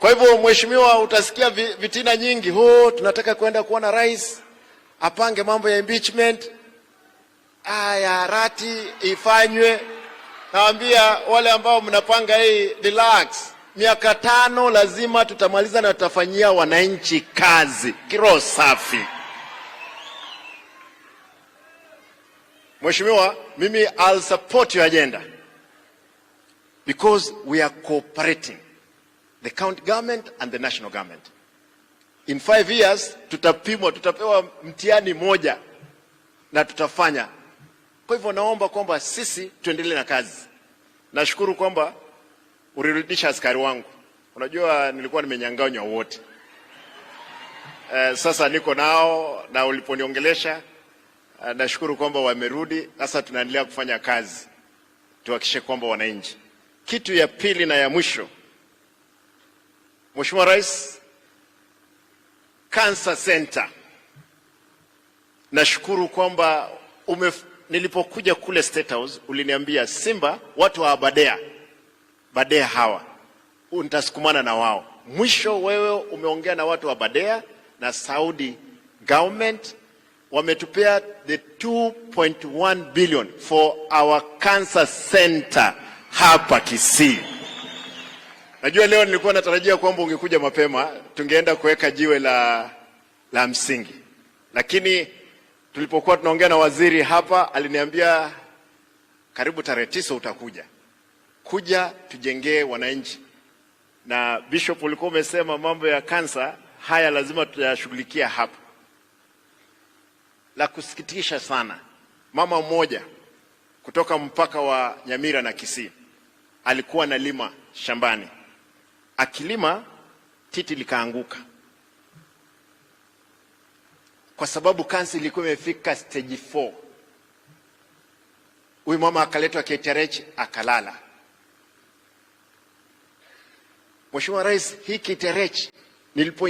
Kwa hivyo mheshimiwa, utasikia vitina nyingi, tunataka kwenda kuona rais apange mambo ya impeachment, ya rati ifanywe. Naambia wale ambao mnapanga hii, relax. Miaka 5 lazima tutamaliza na tutafanyia wananchi kazi kiroho safi. Mheshimiwa, mimi I'll support your agenda because we are cooperating, the county government and the national government. In 5 years tutapewa mtihani moja na tutafanya. Kwa hivyo naomba kwamba sisi tuendelee na kazi. Nashukuru kwamba ulirudisha askari wangu. Unajua nilikuwa nimenyang'anywa wote. Sasa niko nao na uliponiongelesha nashukuru kwamba wamerudi. Sasa tunaendelea kufanya kazi tuhakikishe kwamba wananchi. Kitu ya pili na ya mwisho, Mheshimiwa Rais, Cancer Center. Nashukuru kwamba nilipokuja kule State House uliniambia Simba, watu wa Badea hawa utasukumana na wao. Mwisho wewe umeongea na watu wa Badea na Saudi government, wametupea the 2.1 billion for our cancer center hapa Kisii. Najua leo nilikuwa natarajia kwamba ungekuja mapema, tungeenda kuweka jiwe la msingi. Lakini tulipokuwa tunaongea na waziri hapa aliniambia karibu tarehe 9 utakuja. Kuja tujengee wananchi. Na Bishop ulikuwa umesema mambo ya kansa haya lazima tuyashughulikia hapa. La kusikitisha sana, mama mmoja kutoka mpaka wa Nyamira na Kisii alikuwa analima shambani. Akilima titi likaanguka. Kwa sababu kansa ilikuwa imefika stage 4. Huyu mama akaletwa KTRH akalala. Mheshimiwa Rais, hii KTRH nilipo